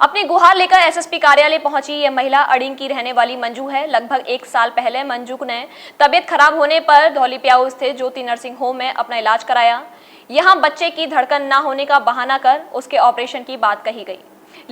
अपनी गुहार लेकर एसएसपी कार्यालय पहुंची ये महिला अड़िंग की रहने वाली मंजू है। लगभग 1 साल पहले मंजू ने तबीयत खराब होने पर धौलीप्याऊ स्थित ज्योति नर्सिंग होम में अपना इलाज कराया। यहां बच्चे की धड़कन न होने का बहाना कर उसके ऑपरेशन की बात कही गई,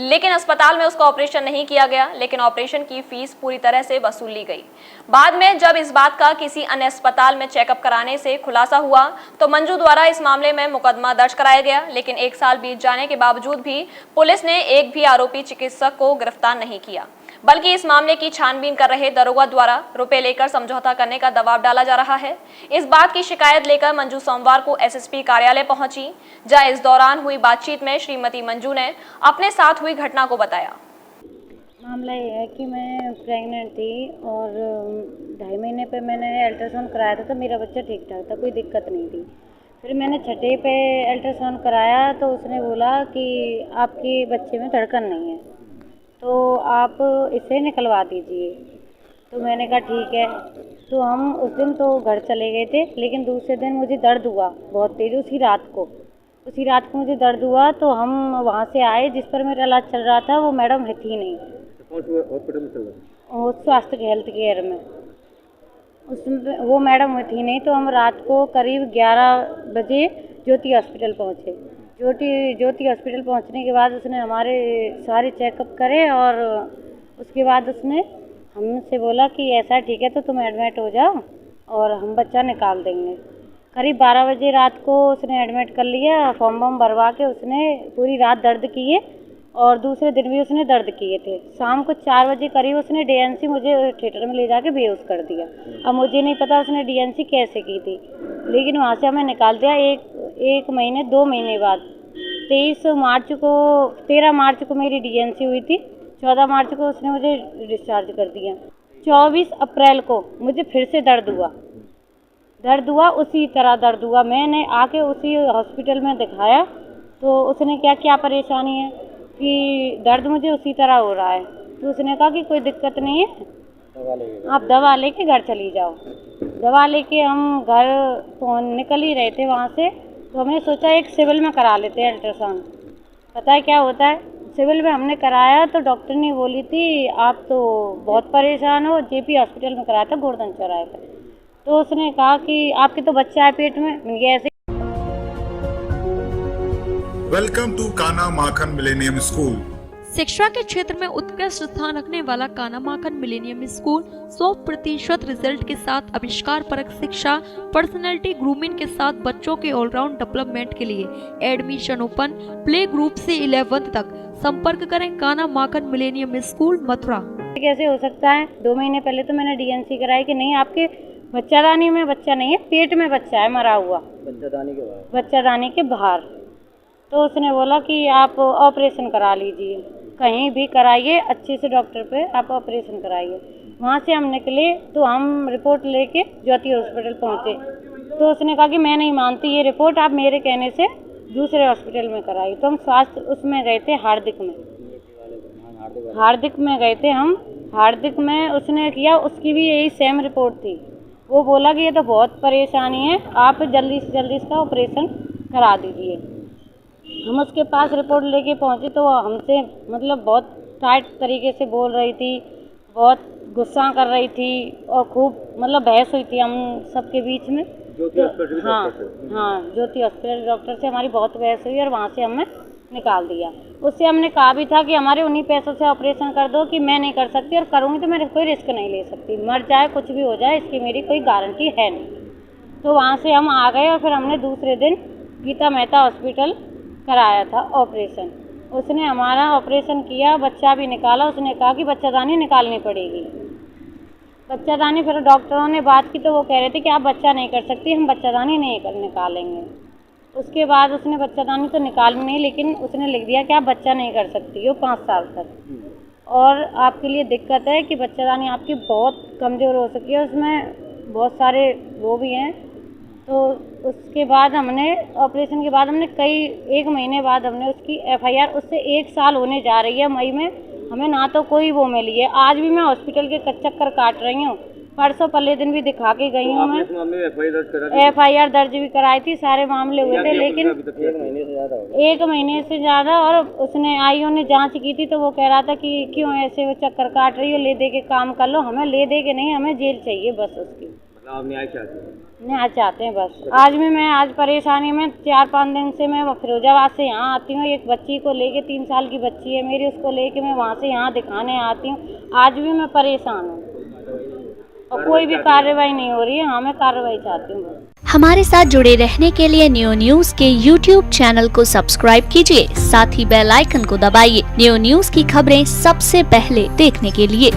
लेकिन अस्पताल में उसका ऑपरेशन नहीं किया गया। लेकिन ऑपरेशन की फीस पूरी तरह से वसूल ली गई। बाद में जब इस बात का किसी अन्य अस्पताल में चेकअप कराने से खुलासा हुआ तो मंजू द्वारा इस मामले में मुकदमा दर्ज कराया गया। लेकिन 1 साल बीत जाने के बावजूद भी पुलिस ने एक भी आरोपी चिकित्सक को गिरफ्तार नहीं किया, बल्कि इस मामले की छानबीन कर रहे दरोगा द्वारा रुपए लेकर समझौता करने का दबाव डाला जा रहा है। इस बात की शिकायत लेकर मंजू सोमवार को एसएसपी कार्यालय पहुंची, जहां इस दौरान हुई बातचीत में श्रीमती मंजू ने अपने साथ हुई घटना को बताया। मामला ये है कि मैं प्रेग्नेंट थी और 2.5 महीने पे मैंने अल्ट्रासाउंड कराया था, तो मेरा बच्चा ठीक ठाक था, कोई दिक्कत नहीं थी। फिर मैंने छठे पे अल्ट्रासाउंड कराया तो उसने बोला कि आपके बच्चे में धड़कन नहीं है, तो आप इसे निकलवा दीजिए। तो मैंने कहा ठीक है। तो हम उस दिन तो घर चले गए थे, लेकिन दूसरे दिन मुझे दर्द हुआ बहुत तेज़। उसी रात को मुझे दर्द हुआ तो हम वहाँ से आए, जिस पर मेरा इलाज चल रहा था वो मैडम थी नहीं। कौन से हॉस्पिटल में चल रहा और स्वास्थ्य हेल्थ केयर में उसमें वो मैडम थी नहीं। तो हम रात को करीब 11 बजे ज्योति हॉस्पिटल पहुँचे। ज्योति हॉस्पिटल पहुंचने के बाद उसने हमारे सारे चेकअप करे और उसके बाद उसने हमसे बोला कि ऐसा ठीक है तो तुम एडमिट हो जाओ और हम बच्चा निकाल देंगे। करीब 12 बजे रात को उसने एडमिट कर लिया। फॉर्म वॉर्म भरवा के उसने पूरी रात दर्द किए और दूसरे दिन भी उसने दर्द किए थे। शाम को 4 बजे करीब उसने डीएनसी मुझे थिएटर में ले जाके बेहोश कर दिया। अब मुझे नहीं पता उसने डीएनसी कैसे की थी, लेकिन वहाँ से हमें निकाल दिया। एक महीने 2 महीने बाद 13 मार्च को मेरी डीएनसी हुई थी। 14 मार्च को उसने मुझे डिस्चार्ज कर दिया। 24 अप्रैल को मुझे फिर से दर्द हुआ, उसी तरह दर्द हुआ। मैंने आके उसी हॉस्पिटल में दिखाया तो उसने क्या परेशानी है कि दर्द मुझे उसी तरह हो रहा है। तो उसने कहा कि कोई दिक्कत नहीं है, आप दवा लेके घर चली जाओ। दवा लेके हम घर निकल ही रहे थे वहाँ से, तो हमने सोचा एक सिविल में करा लेते हैं अल्ट्रासाउंड। पता है क्या होता है, सिविल में हमने कराया तो डॉक्टर ने बोली थी आप तो बहुत परेशान हो। जेपी हॉस्पिटल में कराया था गोवर्धन चौराहे पे। तो उसने कहा कि आपके तो बच्चा है पेट में। ये ऐसे वेलकम टू काना माखन मिलेनियम स्कूल। शिक्षा के क्षेत्र में उत्कृष्ट स्थान रखने वाला काना माखन मिलेनियम स्कूल 100% रिजल्ट के साथ आविष्कार परक शिक्षा, पर्सनैलिटी ग्रूमिंग के साथ बच्चों के ऑलराउंड डेवलपमेंट के लिए एडमिशन ओपन। प्ले ग्रुप से 11th तक। संपर्क करें काना माखन मिलेनियम स्कूल, मथुरा। कैसे हो सकता है? 2 महीने पहले तो मैंने डीएनसी कराई कि नहीं आपके बच्चादानी में बच्चा नहीं है, पेट में बच्चा है मरा हुआ, बच्चादानी के बाहर। तो उसने बोला कि आप ऑपरेशन करा लीजिए, कहीं भी कराइए, अच्छे से डॉक्टर पे आप ऑपरेशन कराइए। वहाँ से हम निकले तो हम रिपोर्ट लेके ज्योति हॉस्पिटल पहुँचे। तो उसने कहा कि मैं नहीं मानती ये रिपोर्ट, आप मेरे कहने से दूसरे हॉस्पिटल में कराइए। तो हम स्वास्थ्य उसमें गए थे, हार्दिक में गए थे हम। हार्दिक में उसने किया, उसकी भी यही सेम रिपोर्ट थी। वो बोला कि ये तो बहुत परेशानी है, आप जल्दी से जल्दी इसका ऑपरेशन करा दीजिए। हम उसके पास रिपोर्ट लेके पहुंचे तो वो हमसे मतलब बहुत टाइट तरीके से बोल रही थी, बहुत गुस्सा कर रही थी और खूब मतलब बहस हुई थी हम सबके बीच में। हाँ, ज्योति हॉस्पिटल डॉक्टर से हमारी बहुत बहस हुई और वहाँ से हमें निकाल दिया। उससे हमने कहा भी था कि हमारे उन्हीं पैसों से ऑपरेशन कर दो, कि मैं नहीं कर सकती और करूँगी तो मैं कोई रिस्क नहीं ले सकती, मर जाए कुछ भी हो जाए इसकी मेरी कोई गारंटी है नहीं। तो वहाँ से हम आ गए और फिर हमने दूसरे दिन गीता मेहता हॉस्पिटल कराया था ऑपरेशन। उसने हमारा ऑपरेशन किया, बच्चा भी निकाला। उसने कहा कि बच्चादानी निकालनी पड़ेगी। बच्चादानी फिर डॉक्टरों ने बात की तो वो कह रहे थे कि आप बच्चा नहीं कर सकती, हम बच्चादानी नहीं निकालेंगे। उसके बाद उसने बच्चादानी तो निकाली नहीं, लेकिन उसने लिख दिया कि आप बच्चा नहीं कर सकती हो 5 साल तक, और आपके लिए दिक्कत है कि बच्चादानी आपकी बहुत कमज़ोर हो सकी है, उसमें बहुत सारे वो भी हैं। तो उसके बाद हमने ऑपरेशन के बाद हमने 1 महीने बाद हमने उसकी एफआईआर, उससे 1 साल होने जा रही है मई में, हमें ना तो कोई वो मिली है। आज भी मैं हॉस्पिटल के चक्कर काट रही हूँ, परसों पहले दिन भी दिखा के गई हूँ मैं। इस मामले में एफआईआर दर्ज करा एफआईआर दर्ज भी कराई थी, सारे मामले हुए थे, लेकिन अभी तक 1 महीने से ज्यादा हो 1 महीने से ज्यादा। और उसने आईओ ने जांच की थी तो वो कह रहा था कि क्यों ऐसे वो चक्कर काट रही हो, ले दे के काम कर लो। हमें ले दे के नहीं, हमें जेल चाहिए बस उसकी। मतलब आप न्याय चाहते हैं? न्याय चाहते हैं बस। आज परेशानी में 4-5 दिन से मैं फिरोजाबाद से यहाँ आती हूँ, एक बच्ची को लेके, 3 साल की बच्ची है मेरी, उसको लेके मैं वहाँ से यहाँ दिखाने आती हूँ। आज भी मैं परेशान हूँ और कोई भी कार्रवाई नहीं हो रही है। हाँ, मैं कार्रवाई चाहती हूँ बस। हमारे साथ जुड़े रहने के लिए न्यू न्यूज के YouTube चैनल को सब्सक्राइब कीजिए, साथ ही बेल आइकन को दबाइए न्यू न्यूज की खबरें सबसे पहले देखने के लिए।